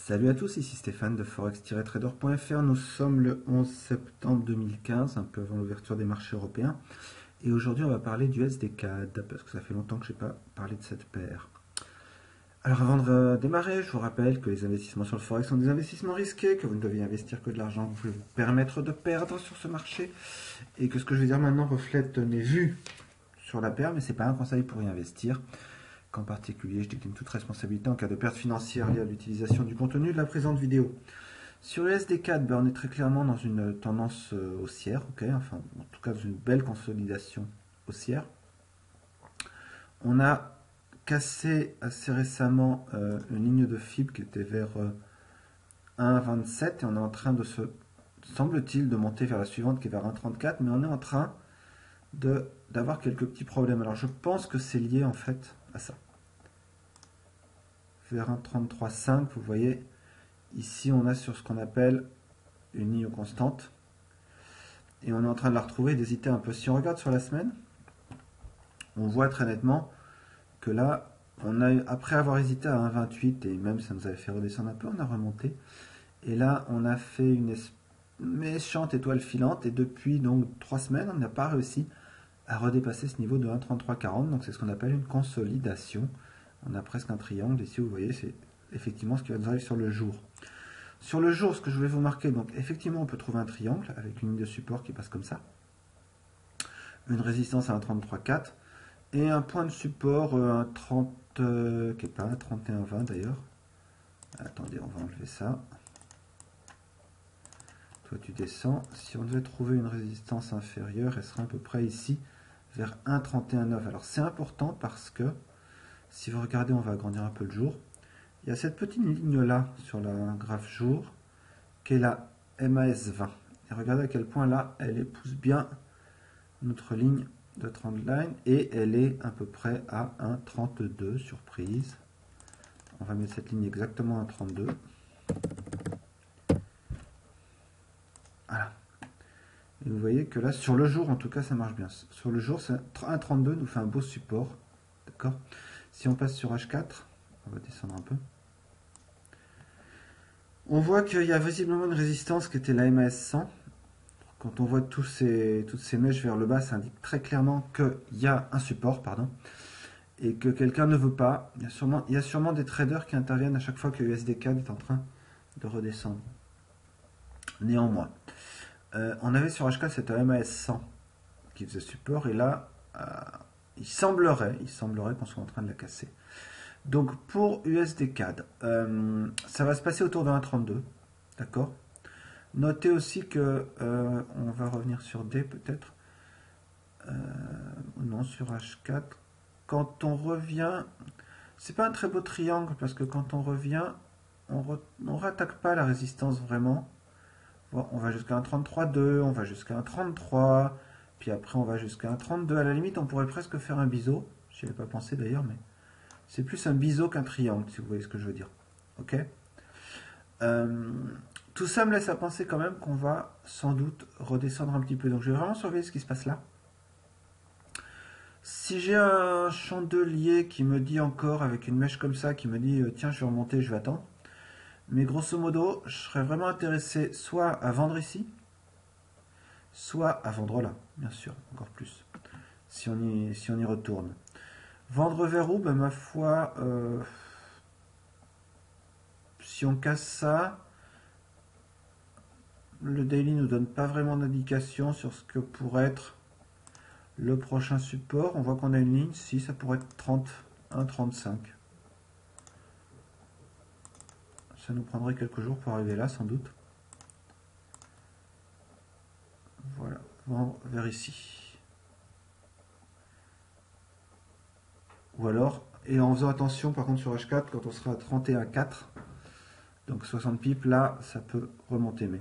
Salut à tous, ici Stéphane de forex-trader.fr. Nous sommes le 11 septembre 2015, un peu avant l'ouverture des marchés européens. Et aujourd'hui, on va parler du USD-CAD, parce que ça fait longtemps que je n'ai pas parlé de cette paire. Alors avant de démarrer, je vous rappelle que les investissements sur le forex sont des investissements risqués, que vous ne devez investir que de l'argent que vous pouvez vous permettre de perdre sur ce marché, et que ce que je vais dire maintenant reflète mes vues sur la paire, mais ce n'est pas un conseil pour y investir. Qu'en particulier, je décline toute responsabilité en cas de perte financière liée à l'utilisation du contenu de la présente vidéo. Sur le SD4, on est très clairement dans une tendance haussière, enfin en tout cas dans une belle consolidation haussière. On a cassé assez récemment une ligne de FIB qui était vers 1,27 et on est en train de semble-t-il, de monter vers la suivante qui est vers 1,34, mais on est en train d'avoir quelques petits problèmes. Alors je pense que c'est lié en fait à ça. Vers 1,33,5, vous voyez, ici on a sur ce qu'on appelle une ligne constante. Et on est en train de la retrouver et d'hésiter un peu. Si on regarde sur la semaine, on voit très nettement que là, après avoir hésité à 1,28 et même ça nous avait fait redescendre un peu, on a remonté. Et là, on a fait une méchante étoile filante et depuis donc 3 semaines, on n'a pas réussi à redépasser ce niveau de 1,3340. Donc c'est ce qu'on appelle une consolidation. On a presque un triangle. Ici, vous voyez, c'est effectivement ce qui va nous arriver sur le jour. Sur le jour, ce que je voulais vous marquer, donc effectivement, on peut trouver un triangle avec une ligne de support qui passe comme ça, une résistance à 1,33,4 et un point de support à 30, qui n'est pas à 31,20 d'ailleurs. Attendez, on va enlever ça. Toi, tu descends. Si on devait trouver une résistance inférieure, elle serait à peu près ici, vers 1,31,9. Alors, c'est important parce que, si vous regardez, on va agrandir un peu le jour. Il y a cette petite ligne-là sur la graphe jour, qui est la MAS20. Et regardez à quel point là, elle épouse bien notre ligne de trendline et elle est à peu près à 1,32, surprise. On va mettre cette ligne exactement à 1,32. Voilà. Et vous voyez que là, sur le jour, en tout cas, ça marche bien. Sur le jour, 1,32 nous fait un beau support. D'accord. Si on passe sur H4, on va descendre un peu. On voit qu'il y a visiblement une résistance qui était la MAS100. Quand on voit toutes ces mèches vers le bas, ça indique très clairement qu'il y a un support, pardon, et que quelqu'un ne veut pas. Il y a sûrement des traders qui interviennent à chaque fois que USD-CAD est en train de redescendre. Néanmoins, on avait sur HK cette MAS100 qui faisait support, et là, il semblerait qu'on soit en train de la casser. Donc pour USD-CAD, ça va se passer autour de 1,32, d'accord. Notez aussi que on va revenir sur D peut-être. Non, sur H4. Quand on revient, c'est pas un très beau triangle parce que quand on revient, on rattaque pas la résistance vraiment. Bon, on va jusqu'à un 33,2, on va jusqu'à un 33, puis après on va jusqu'à un 32. À la limite, on pourrait presque faire un biseau. J'y avais pas pensé d'ailleurs, mais c'est plus un biseau qu'un triangle, si vous voyez ce que je veux dire. Ok. Tout ça me laisse à penser quand même qu'on va sans doute redescendre un petit peu. Donc je vais vraiment surveiller ce qui se passe là. Si j'ai un chandelier qui me dit encore, avec une mèche comme ça, qui me dit tiens, je vais remonter, je vais attendre. Mais grosso modo, je serais vraiment intéressé soit à vendre ici, soit à vendre là, bien sûr, encore plus, si on y retourne. Vendre vers où? Ben, ma foi, si on casse ça, le daily ne nous donne pas vraiment d'indication sur ce que pourrait être le prochain support. On voit qu'on a une ligne, si ça pourrait être 31, 35. Ça nous prendrait quelques jours pour arriver là, sans doute. Voilà, vendre vers ici. Ou alors, et en faisant attention par contre sur H4, quand on sera à 31,4, donc 60 pips, là, ça peut remonter. Mais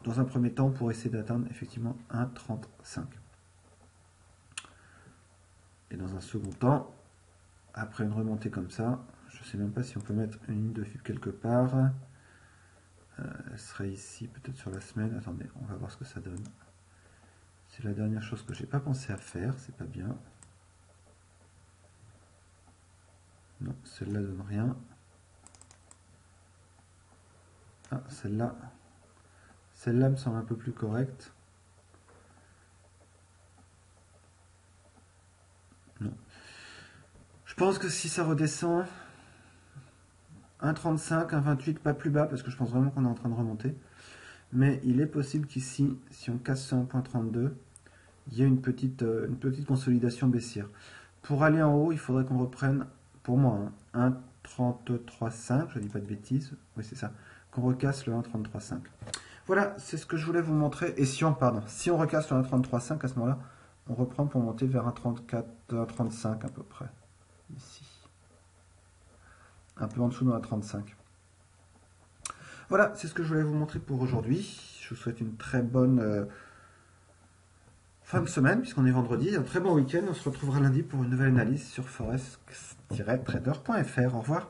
dans un premier temps, pour essayer d'atteindre effectivement 1,35. Et dans un second temps, après une remontée comme ça, je ne sais même pas si on peut mettre une ligne de FIB quelque part. Elle serait ici, peut-être sur la semaine. Attendez, on va voir ce que ça donne. C'est la dernière chose que j'ai pas pensé à faire, c'est pas bien. Non, celle-là donne rien. Ah, celle-là. Celle-là me semble un peu plus correcte. Non. Je pense que si ça redescend, 1,35, 1,28, pas plus bas, parce que je pense vraiment qu'on est en train de remonter. Mais il est possible qu'ici, si on casse ce 1,32, il y ait une petite consolidation baissière. Pour aller en haut, il faudrait qu'on reprenne, pour moi, hein, 1,33,5, je ne dis pas de bêtises, oui c'est ça, qu'on recasse le 1,33,5. Voilà, c'est ce que je voulais vous montrer. Et si on recasse le 1,33,5, à ce moment-là, on reprend pour monter vers 1,34, 1,35 à peu près, ici. Un peu en dessous de 1,35. Voilà, c'est ce que je voulais vous montrer pour aujourd'hui. Je vous souhaite une très bonne fin de semaine, puisqu'on est vendredi. Un très bon week-end. On se retrouvera lundi pour une nouvelle analyse sur forex-trader.fr. Au revoir.